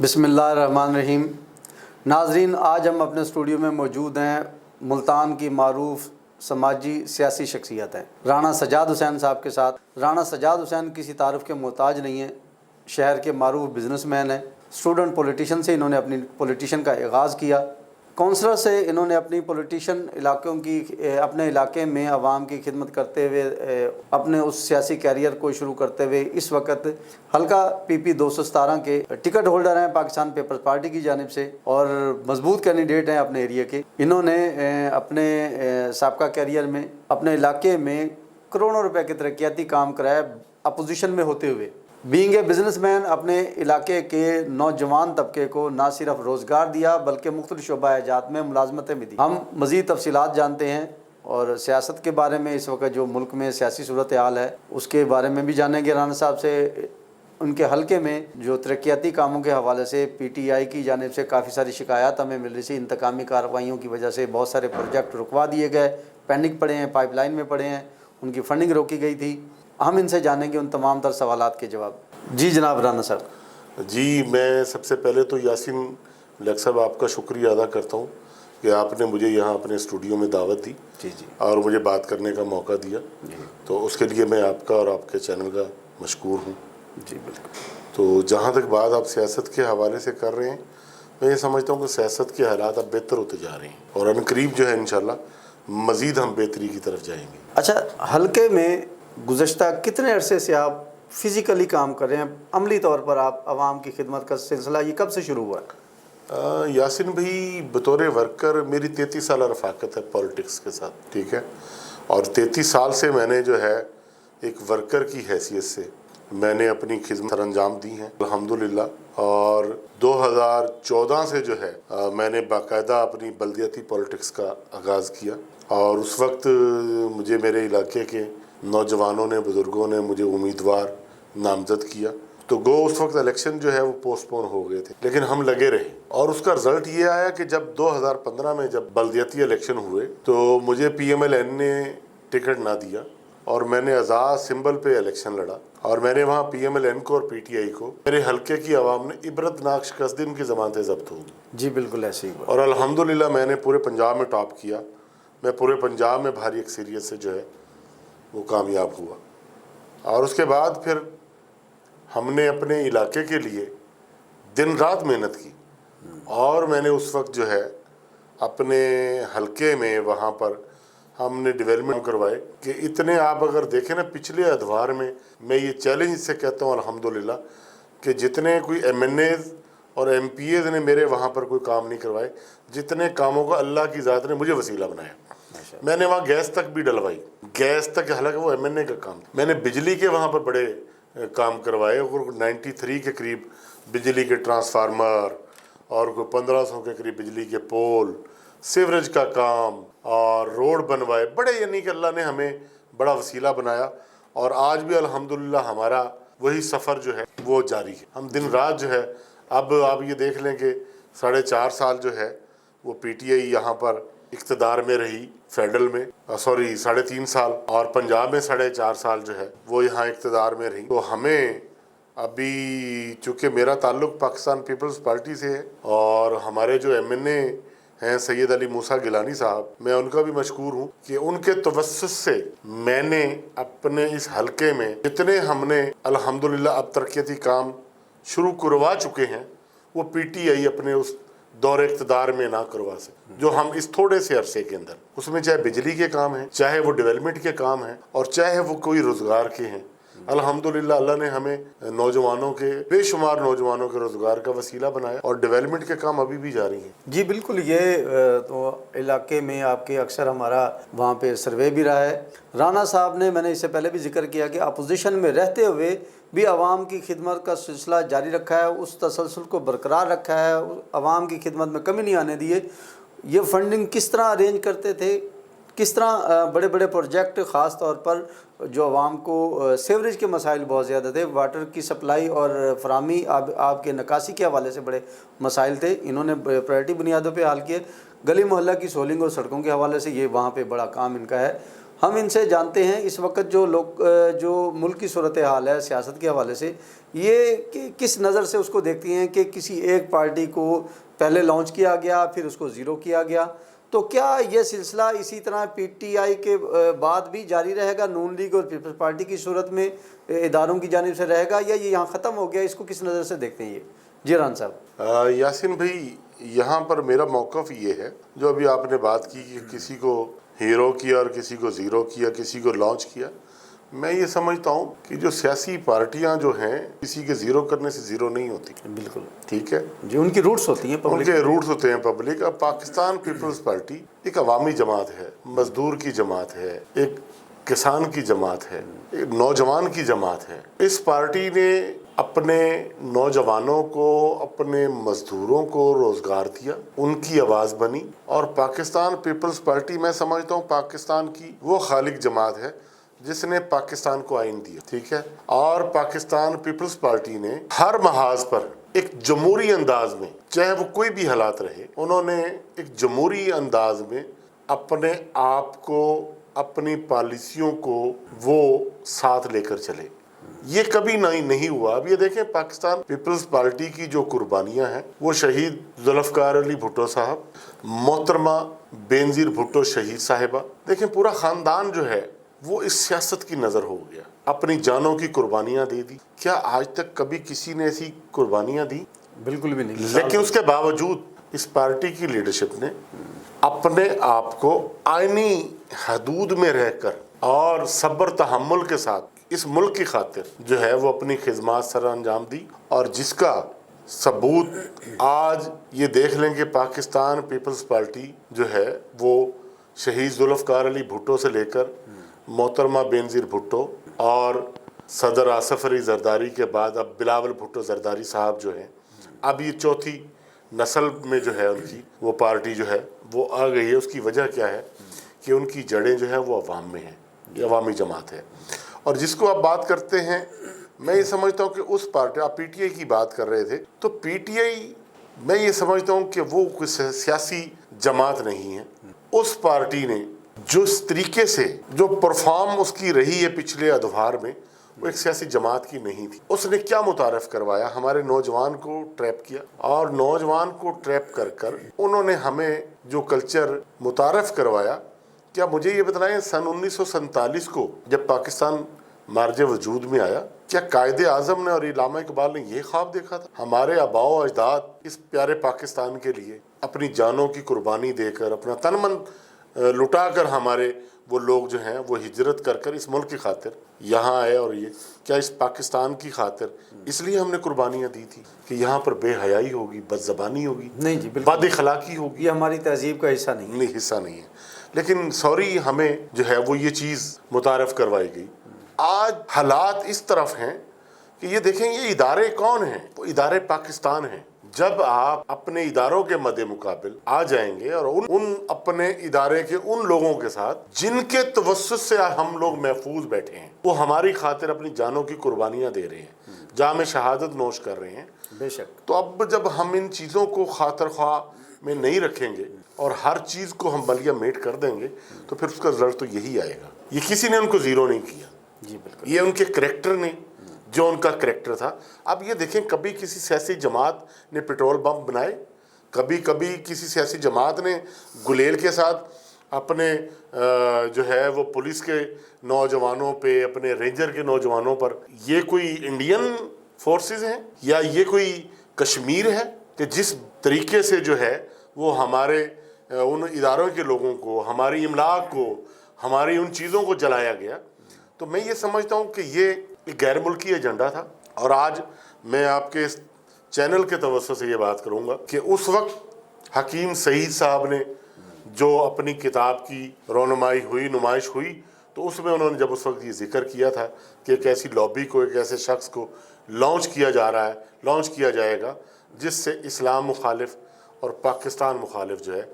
بسم اللہ الرحمن الرحیم۔ ناظرین، آج ہم اپنے اسٹوڈیو میں موجود ہیں ملتان کی معروف سماجی سیاسی شخصیت ہیں رانا سجاد حسین صاحب کے ساتھ۔ رانا سجاد حسین کسی تعارف کے محتاج نہیں ہیں، شہر کے معروف بزنس مین ہیں۔ اسٹوڈنٹ پولیٹیشن سے انہوں نے اپنی پولیٹیشن کا آغاز کیا، کونسلر سے انہوں نے اپنی پولیٹیشن اپنے علاقے میں عوام کی خدمت کرتے ہوئے اپنے اس سیاسی کیریئر کو شروع کرتے ہوئے اس وقت حلقہ پی پی 217 کے ٹکٹ ہولڈر ہیں پاکستان پیپلز پارٹی کی جانب سے اور مضبوط کینڈیڈیٹ ہیں اپنے ایریا کے۔ انہوں نے اپنے سابقہ کیریئر میں اپنے علاقے میں کروڑوں روپے کے ترقیاتی کام کرایا اپوزیشن میں ہوتے ہوئے۔ بینگ اے بزنس مین اپنے علاقے کے نوجوان طبقے کو نہ صرف روزگار دیا بلکہ مختلف شعبہ جات میں ملازمتیں بھی دی۔ ہم مزید تفصیلات جانتے ہیں اور سیاست کے بارے میں، اس وقت جو ملک میں سیاسی صورتحال ہے اس کے بارے میں بھی جانیں گے رانا صاحب سے۔ ان کے حلقے میں جو ترقیاتی کاموں کے حوالے سے پی ٹی آئی کی جانب سے کافی ساری شکایات ہمیں مل رہی تھی، انتقامی کارروائیوں کی وجہ سے بہت سارے پروجیکٹ رکوا دیے گئے، پینڈنگ پڑے ہیں، پائپ لائن میں پڑے ہیں، ان کی فنڈنگ روکی گئی تھی۔ ہم ان سے جانیں گے ان تمام تر سوالات کے جواب۔ جی جناب رانا صاحب۔ جی، میں سب سے پہلے تو یاسین لیک صاحب آپ کا شکریہ ادا کرتا ہوں کہ آپ نے مجھے یہاں اپنے اسٹوڈیو میں دعوت دی اور مجھے بات کرنے کا موقع دیا، تو اس کے لیے میں آپ کا اور آپ کے چینل کا مشکور ہوں۔ جی بالکل۔ تو جہاں تک بات آپ سیاست کے حوالے سے کر رہے ہیں، میں یہ سمجھتا ہوں کہ سیاست کے حالات اب بہتر ہوتے جا رہے ہیں اور عنقریب جو ہے انشاءاللہ مزید ہم بہتری کی طرف جائیں گے۔ اچھا، حلقے میں گزشتہ کتنے عرصے سے آپ فزیکلی کام کر رہے ہیں؟ عملی طور پر آپ عوام کی خدمت کا سلسلہ یہ کب سے شروع ہوا ہے؟ یاسین بھائی، بطور ورکر میری 33 سالہ رفاقت ہے پولیٹکس کے ساتھ، ٹھیک ہے، اور 33 سال سے میں نے جو ہے ایک ورکر کی حیثیت سے میں نے اپنی خدمت سر انجام دی ہیں الحمدللہ۔ اور 2014 سے جو ہے میں نے باقاعدہ اپنی بلدیاتی پولیٹکس کا آغاز کیا، اور اس وقت مجھے میرے علاقے کے نوجوانوں نے، بزرگوں نے مجھے امیدوار نامزد کیا، تو اس وقت الیکشن جو ہے وہ پوسٹ پون ہو گئے تھے، لیکن ہم لگے رہے، اور اس کا رزلٹ یہ آیا کہ جب 2015 میں جب بلدیاتی الیکشن ہوئے تو مجھے پی ایم ایل این نے ٹکٹ نہ دیا، اور میں نے آزاد سمبل پہ الیکشن لڑا، اور میں نے وہاں پی ایم ایل این کو اور پی ٹی آئی کو، میرے حلقے کی عوام نے عبرتناک شکست دی، ان کی ضمانتیں ضبط ہو گئی۔ جی بالکل ایسے ہی ہوا، اور الحمدللہ میں نے پورے پنجاب میں ٹاپ کیا، میں پورے پنجاب میں بھاری اکثریت سے جو ہے وہ کامیاب ہوا۔ اور اس کے بعد پھر ہم نے اپنے علاقے کے لیے دن رات محنت کی، اور میں نے اس وقت جو ہے اپنے حلقے میں وہاں پر ہم نے ڈیولپمنٹ کروائے کہ اتنے، آپ اگر دیکھیں نا پچھلے ادوار میں یہ چیلنج سے کہتا ہوں الحمدللہ کہ جتنے کوئی ایم این ایز اور ایم پی ایز نے میرے وہاں پر کوئی کام نہیں کروائے، جتنے کاموں کا اللہ کی ذات نے مجھے وسیلہ بنایا۔ میں نے وہاں گیس تک بھی ڈلوائی، گیس تک، حالانکہ وہ ایم این اے کا کام، میں نے بجلی کے وہاں پر بڑے کام کروائے، اور 93 کے قریب بجلی کے ٹرانسفارمر اور کوئی 1500 کے قریب بجلی کے پول، سیوریج کا کام اور روڈ بنوائے بڑے، یعنی کہ اللہ نے ہمیں بڑا وسیلہ بنایا، اور آج بھی الحمدللہ ہمارا وہی سفر جو ہے وہ جاری ہے۔ ہم دن رات جو ہے، اب آپ یہ دیکھ لیں کہ 4.5 سال جو ہے وہ پی ٹی آئی یہاں پر اقتدار میں رہی فیڈرل میں، 3.5 سال، اور پنجاب میں 4.5 سال جو ہے وہ یہاں اقتدار میں رہی۔ تو ہمیں ابھی، چونکہ میرا تعلق پاکستان پیپلز پارٹی سے ہے، اور ہمارے جو ایم این اے ہیں سید علی موسیٰ گیلانی صاحب، میں ان کا بھی مشکور ہوں کہ ان کے توسط سے میں نے اپنے اس حلقے میں جتنے ہم نے الحمدللہ اب ترقیاتی کام شروع کروا چکے ہیں، وہ پی ٹی آئی اپنے اس دور اقتدار میں نہ کروا سکے، جو ہم اس تھوڑے سے عرصے کے اندر، اس میں چاہے بجلی کے کام ہیں، چاہے وہ ڈیولپمنٹ کے کام ہیں، اور چاہے وہ کوئی روزگار کے ہیں۔ الحمدللہ اللہ نے ہمیں نوجوانوں کے، بے شمار نوجوانوں کے روزگار کا وسیلہ بنایا، اور ڈیولپمنٹ کے کام ابھی بھی جاری ہیں۔ جی بالکل، یہ تو علاقے میں آپ کے اکثر ہمارا وہاں پہ سروے بھی رہا ہے۔ رانا صاحب نے، میں نے اس سے پہلے بھی ذکر کیا کہ اپوزیشن میں رہتے ہوئے بھی عوام کی خدمت کا سلسلہ جاری رکھا ہے، اس تسلسل کو برقرار رکھا ہے، عوام کی خدمت میں کمی نہیں آنے دی ہے۔ یہ فنڈنگ کس طرح ارینج کرتے تھے؟ کس طرح بڑے بڑے پروجیکٹ، خاص طور پر جو عوام کو سیوریج کے مسائل بہت زیادہ تھے، واٹر کی سپلائی اور فراہمی، آپ کے نکاسی کے حوالے سے بڑے مسائل تھے، انہوں نے پرائرٹی بنیادوں پہ حل کیے۔ گلی محلہ کی سولنگ اور سڑکوں کے حوالے سے یہ وہاں پہ بڑا کام ان کا ہے۔ ہم ان سے جانتے ہیں اس وقت جو ملک کی صورتحال ہے سیاست کے حوالے سے، یہ کس نظر سے اس کو دیکھتی ہیں کہ کسی ایک پارٹی کو پہلے لانچ کیا گیا پھر اس کو زیرو کیا گیا، تو کیا یہ سلسلہ اسی طرح پی ٹی آئی کے بعد بھی جاری رہے گا، نون لیگ اور پیپلز پارٹی کی صورت میں اداروں کی جانب سے رہے گا، یا یہ یہاں ختم ہو گیا؟ اس کو کس نظر سے دیکھتے ہیں یہ؟ جی رحان صاحب۔ یاسین بھائی، یہاں پر میرا موقف یہ ہے، جو ابھی آپ نے بات کی کہ کسی کو ہیرو کیا اور کسی کو زیرو کیا، کسی کو لانچ کیا، میں یہ سمجھتا ہوں کہ جو سیاسی پارٹیاں جو ہیں کسی کے زیرو کرنے سے زیرو نہیں ہوتی۔ بالکل ٹھیک ہے، جی، ان کی روٹس ہوتی ہیں ان پبلک، کے روٹس ہوتے ہیں پبلک۔ اب پاکستان پیپلز پارٹی ایک عوامی جماعت ہے، مزدور کی جماعت ہے، ایک کسان کی جماعت ہے، ایک نوجوان کی جماعت ہے۔ اس پارٹی نے اپنے نوجوانوں کو، اپنے مزدوروں کو روزگار دیا، ان کی آواز بنی، اور پاکستان پیپلز پارٹی میں سمجھتا ہوں پاکستان کی وہ خالق جماعت ہے جس نے پاکستان کو آئین دیا۔ ٹھیک ہے، اور پاکستان پیپلز پارٹی نے ہر محاذ پر ایک جمہوری انداز میں، چاہے وہ کوئی بھی حالات رہے، انہوں نے ایک جمہوری انداز میں اپنے آپ کو، اپنی پالیسیوں کو وہ ساتھ لے کر چلے۔ یہ کبھی نہیں ہوا۔ اب یہ دیکھیں پاکستان پیپلز پارٹی کی جو قربانیاں ہیں، وہ شہید ذوالفقار علی بھٹو صاحب، محترمہ بینظیر بھٹو شہید صاحبہ، دیکھیں پورا خاندان جو ہے وہ اس سیاست کی نظر ہو گیا، اپنی جانوں کی قربانیاں دے دی۔ کیا آج تک کبھی کسی نے ایسی قربانیاں دی؟ بالکل بھی نہیں۔ لیکن اس کے باوجود اس پارٹی کی لیڈرشپ نے اپنے آپ کو آئینی حدود میں رہ کر اور صبر تحمل کے ساتھ اس ملک کی خاطر جو ہے وہ اپنی خدمات سر انجام دی، اور جس کا ثبوت آج یہ دیکھ لیں کہ پاکستان پیپلز پارٹی جو ہے وہ شہید ذوالفقار علی بھٹو سے لے کر محترمہ بینظیر بھٹو اور صدر آصف علی زرداری کے بعد اب بلاول بھٹو زرداری صاحب جو ہیں، اب یہ چوتھی نسل میں جو ہے ان کی وہ پارٹی جو ہے وہ آ گئی ہے۔ اس کی وجہ کیا ہے کہ ان کی جڑیں جو ہیں وہ عوام میں ہیں، یہ عوامی جماعت ہے۔ اور جس کو آپ بات کرتے ہیں، میں یہ سمجھتا ہوں کہ اس پارٹی، آپ پی ٹی آئی کی بات کر رہے تھے، تو پی ٹی آئی میں یہ سمجھتا ہوں کہ وہ کوئی سیاسی جماعت نہیں ہے۔ اس پارٹی نے جو اس طریقے سے جو پرفارم اس کی رہی ہے پچھلے ادوار میں، وہ ایک سیاسی جماعت کی نہیں تھی۔ اس نے کیا متعارف کروایا؟ ہمارے نوجوان کو ٹریپ کیا، اور نوجوان کو ٹریپ کر کر انہوں نے ہمیں جو کلچر متعارف کروایا۔ کیا مجھے یہ بتلائیں، سن 1947 کو جب پاکستان مارج وجود میں آیا، کیا قائد اعظم نے اور علامہ اقبال نے یہ خواب دیکھا تھا؟ ہمارے آباء و اجداد اس پیارے پاکستان کے لیے اپنی جانوں کی قربانی دے کر، اپنا تن من لٹا کر، ہمارے وہ لوگ جو ہیں وہ ہجرت کر کر اس ملک کی خاطر یہاں آئے، اور یہ کیا اس پاکستان کی خاطر اس لیے ہم نے قربانیاں دی تھی کہ یہاں پر بے حیائی ہوگی، بد زبانی ہوگی، نہیں جی بالکل، بد اخلاقی ہوگی؟ یہ ہماری تہذیب کا حصہ نہیں ہے۔ نہیں، حصہ نہیں ہے۔ لیکن سوری، ہمیں جو ہے وہ یہ چیز متعارف کروائی گئی۔ آج حالات اس طرف ہیں کہ یہ دیکھیں یہ ادارے کون ہیں؟ وہ ادارے پاکستان ہیں۔ جب آپ اپنے اداروں کے مد مقابل آ جائیں گے اور ان اپنے ادارے کے ان لوگوں کے ساتھ جن کے توسط سے ہم لوگ محفوظ بیٹھے ہیں، وہ ہماری خاطر اپنی جانوں کی قربانیاں دے رہے ہیں، جام شہادت نوش کر رہے ہیں، بے شک، تو اب جب ہم ان چیزوں کو خاطر خواہ میں نہیں رکھیں گے اور ہر چیز کو ہم بلیا میٹ کر دیں گے، تو پھر اس کا رزلٹ تو یہی آئے گا۔ یہ کسی نے ان کو زیرو نہیں کیا، جی بالکل، یہ ان کے کریکٹر نے، جو ان کا کریکٹر تھا۔ اب یہ دیکھیں، کبھی کسی سیاسی جماعت نے پیٹرول بم بنائے، کبھی کسی سیاسی جماعت نے گلیل کے ساتھ اپنے جو ہے وہ پولیس کے نوجوانوں پہ، اپنے رینجر کے نوجوانوں پر، یہ کوئی انڈین فورسز ہیں یا یہ کوئی کشمیر ہے کہ جس طریقے سے جو ہے وہ ہمارے ان اداروں کے لوگوں کو، ہماری املاک کو، ہماری ان چیزوں کو جلایا گیا؟ تو میں یہ سمجھتا ہوں کہ یہ ایک غیر ملکی ایجنڈا تھا۔ اور آج میں آپ کے اس چینل کے توسط سے یہ بات کروں گا کہ اس وقت حکیم سعید صاحب نے جو اپنی کتاب کی رونمائی ہوئی، نمائش ہوئی، تو اس میں انہوں نے جب اس وقت یہ ذکر کیا تھا کہ ایک ایسی لابی کو، ایک ایسے شخص کو لانچ کیا جا رہا ہے، لانچ کیا جائے گا جس سے اسلام مخالف اور پاکستان مخالف جو ہے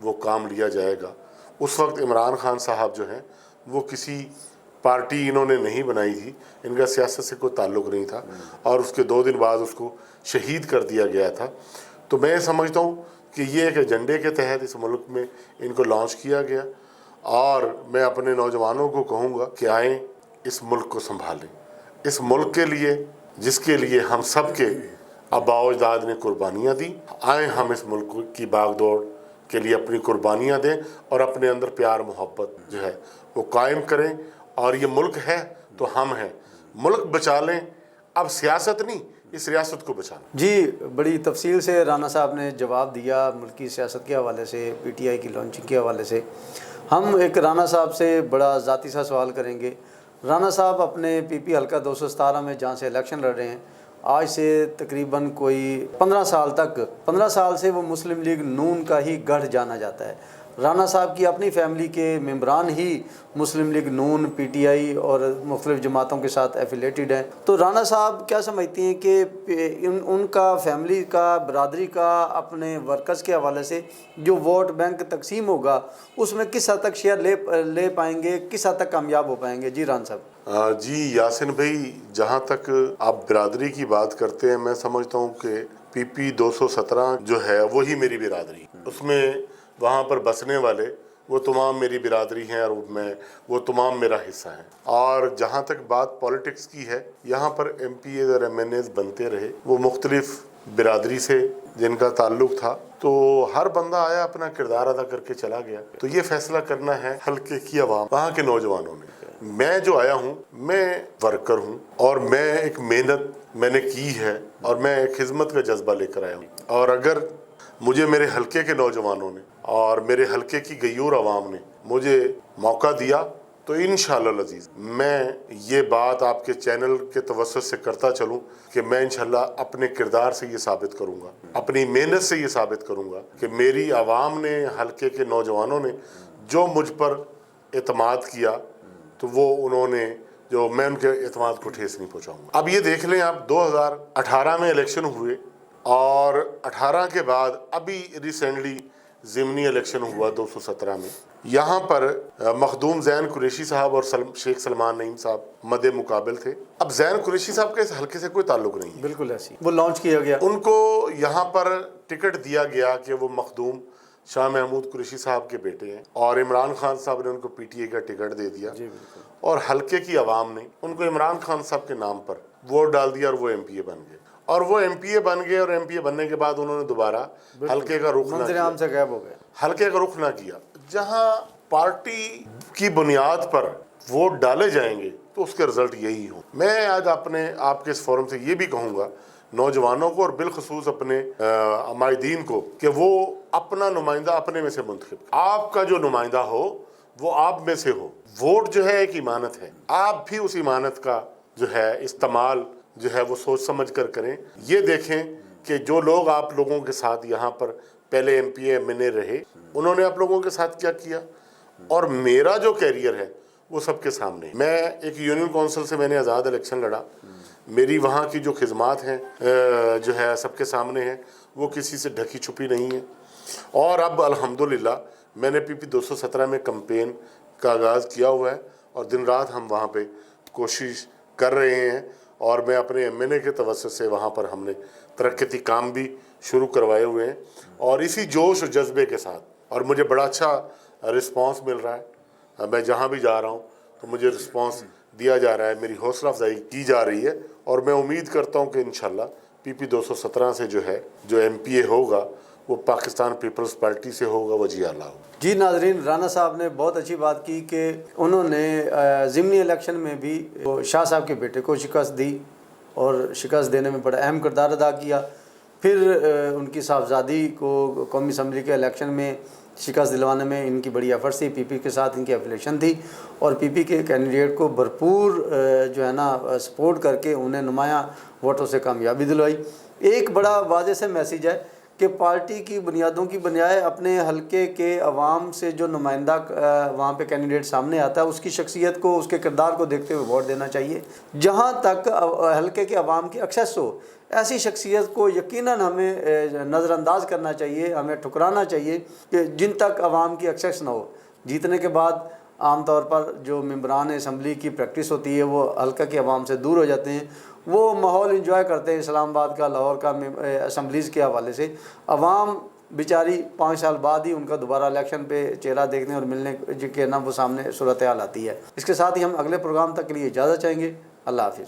وہ کام لیا جائے گا۔ اس وقت عمران خان صاحب جو ہیں وہ کسی پارٹی انہوں نے نہیں بنائی تھی، ان کا سیاست سے کوئی تعلق نہیں تھا، اور اس کے 2 دن بعد اس کو شہید کر دیا گیا تھا۔ تو میں سمجھتا ہوں کہ یہ ایک ایجنڈے کے تحت اس ملک میں ان کو لانچ کیا گیا، اور میں اپنے نوجوانوں کو کہوں گا کہ آئیں اس ملک کو سنبھالیں، اس ملک کے لیے جس کے لیے ہم سب کے آباء و اجداد نے قربانیاں دی، آئیں ہم اس ملک کی باغ دوڑ کے لیے اپنی قربانیاں دیں اور اپنے اندر پیار محبت جو ہے وہ قائم کریں، اور یہ ملک ہے تو ہم ہیں، ملک بچا لیں، اب سیاست نہیں، اس ریاست کو بچانا۔ جی بڑی تفصیل سے رانا صاحب نے جواب دیا ملکی سیاست کے حوالے سے، پی ٹی آئی کی لانچنگ کے حوالے سے۔ ہم ایک رانا صاحب سے بڑا ذاتی سا سوال کریں گے۔ رانا صاحب اپنے پی پی حلقہ 217 میں جہاں سے الیکشن لڑ رہے ہیں، آج سے تقریباً کوئی 15 سال تک، 15 سال سے وہ مسلم لیگ نون کا ہی گڑھ جانا جاتا ہے۔ رانا صاحب کی اپنی فیملی کے ممبران ہی مسلم league known, P T I اور مختلف جماعتوں کے ساتھ ایفیلیٹڈ ہیں۔ تو رانا صاحب کیا سمجھتی ہیں کہ ان کا فیملی کا، برادری کا، اپنے ورکرز کے حوالے سے جو ووٹ بینک تقسیم ہوگا اس میں کس حد تک شیئر لے پائیں گے، کس حد تک کامیاب ہو پائیں گے؟ جی رانا صاحب۔ جی یاسین بھائی، جہاں تک آپ برادری کی بات کرتے ہیں، میں سمجھتا ہوں کہ پی پی 217 جو ہے وہی میری برادری، اس میں وہاں پر بسنے والے وہ تمام میری برادری ہیں، اور وہ تمام میرا حصہ ہیں۔ اور جہاں تک بات پولیٹکس کی ہے، یہاں پر ایم پی ایز اور ایم این ایز بنتے رہے، وہ مختلف برادری سے جن کا تعلق تھا، تو ہر بندہ آیا اپنا کردار ادا کر کے چلا گیا۔ تو یہ فیصلہ کرنا ہے حلقے کی عوام، وہاں کے نوجوانوں نے۔ میں جو آیا ہوں، میں ورکر ہوں، اور میں ایک محنت میں نے کی ہے، اور میں ایک خدمت کا جذبہ لے کر آیا ہوں، اور اگر مجھے میرے حلقے کے نوجوانوں نے اور میرے حلقے کی غیور عوام نے مجھے موقع دیا تو انشاءاللہ العزیز میں یہ بات آپ کے چینل کے توسط سے کرتا چلوں کہ میں انشاءاللہ اپنے کردار سے یہ ثابت کروں گا، اپنی محنت سے یہ ثابت کروں گا کہ میری عوام نے، حلقے کے نوجوانوں نے جو مجھ پر اعتماد کیا، تو وہ انہوں نے جو میں ان کے اعتماد کو ٹھیس نہیں پہنچاؤں گا۔ اب یہ دیکھ لیں آپ، 2018 میں الیکشن ہوئے، اور 18 کے بعد ابھی ریسنٹلی ضمنی الیکشن ہوا 217 میں۔ یہاں پر مخدوم زین قریشی صاحب اور شیخ سلمان نعیم صاحب مد مقابل تھے۔ اب زین قریشی صاحب کے اس حلقے سے کوئی تعلق نہیں ہے، بالکل ایسی وہ لانچ کیا گیا، ان کو یہاں پر ٹکٹ دیا گیا کہ وہ مخدوم شاہ محمود قریشی صاحب کے بیٹے ہیں، اور عمران خان صاحب نے ان کو پی ٹی اے کا ٹکٹ دے دیا، اور حلقے کی عوام نے ان کو عمران خان صاحب کے نام پر ووٹ ڈال دیا، اور وہ ایم پی اے بن گئے۔ اور وہ ایم پی اے بن گئے، اور ایم پی اے بننے کے بعد انہوں نے دوبارہ حلقے کا رخ نہ منظر کیا، عام سے غائب ہو گئے، حلقے کا رخ نہ کیا۔ جہاں پارٹی کی بنیاد پر ووٹ ڈالے جائیں گے تو اس کے رزلٹ یہی ہوں۔ میں آج آپ کے اس فورم سے یہ بھی کہوں گا نوجوانوں کو، اور بالخصوص اپنے عمائدین کو، کہ وہ اپنا نمائندہ اپنے میں سے منتخب، آپ کا جو نمائندہ ہو وہ آپ میں سے ہو۔ ووٹ جو ہے ایک امانت ہے، آپ بھی اس امانت کا جو ہے استعمال جو ہے وہ سوچ سمجھ کر کریں۔ یہ دیکھیں کہ جو لوگ آپ لوگوں کے ساتھ یہاں پر پہلے M P A M N A رہے، انہوں نے آپ لوگوں کے ساتھ کیا کیا، اور میرا جو کیریئر ہے وہ سب کے سامنے ہے۔ میں ایک یونین کونسل سے میں نے آزاد الیکشن لڑا، میری وہاں کی جو خدمات ہیں جو ہے سب کے سامنے ہیں، وہ کسی سے ڈھکی چھپی نہیں ہے۔ اور اب الحمدللہ میں نے پی پی 217 میں کمپین کا آغاز کیا ہوا ہے، اور دن رات ہم وہاں پہ کوشش کر رہے ہیں، اور میں اپنے ایم این اے کے توسط سے وہاں پر ہم نے ترقیتی کام بھی شروع کروائے ہوئے ہیں، اور اسی جوش و جذبے کے ساتھ، اور مجھے بڑا اچھا رسپانس مل رہا ہے۔ میں جہاں بھی جا رہا ہوں تو مجھے رسپانس دیا جا رہا ہے، میری حوصلہ افزائی کی جا رہی ہے، اور میں امید کرتا ہوں کہ انشاءاللہ پی پی 217 سے جو ایم پی اے ہوگا وہ پاکستان پیپلز پارٹی سے ہوگا، وزیر اعلیٰ ہوگا۔ جی ناظرین، رانا صاحب نے بہت اچھی بات کی کہ انہوں نے ضمنی الیکشن میں بھی شاہ صاحب کے بیٹے کو شکست دی، اور شکست دینے میں بڑا اہم کردار ادا کیا۔ پھر ان کی صاحبزادی کو قومی اسمبلی کے الیکشن میں شکست دلوانے میں ان کی بڑی ایفرٹس تھی، پی پی کے ساتھ ان کی ایفیلیشن تھی، اور پی پی کے کینڈیڈیٹ کو بھرپور جو ہے نا سپورٹ کر کے انہیں نمایاں ووٹوں سے کامیابی دلوائی۔ ایک بڑا واضح سے میسیج ہے کہ پارٹی کی بنیادوں کی بنیاد اپنے حلقے کے عوام سے جو نمائندہ وہاں پہ کینڈیڈیٹ سامنے آتا ہے، اس کی شخصیت کو، اس کے کردار کو دیکھتے ہوئے ووٹ دینا چاہیے۔ جہاں تک حلقے کے عوام کی ایکسیس ہو، ایسی شخصیت کو یقیناً ہمیں نظر انداز کرنا چاہیے، ہمیں ٹھکرانا چاہیے کہ جن تک عوام کی ایکسیس نہ ہو۔ جیتنے کے بعد عام طور پر جو ممبران اسمبلی کی پریکٹس ہوتی ہے وہ حلقہ کے عوام سے دور ہو جاتے ہیں، وہ ماحول انجوائے کرتے ہیں اسلام آباد کا، لاہور کا اسمبلیز کے حوالے سے۔ عوام بیچاری 5 سال بعد ہی ان کا دوبارہ الیکشن پہ چہرہ دیکھنے اور ملنے کے نا وہ سامنے صورتحال آتی ہے۔ اس کے ساتھ ہی ہم اگلے پروگرام تک کے لیے اجازت چاہیں گے۔ اللہ حافظ۔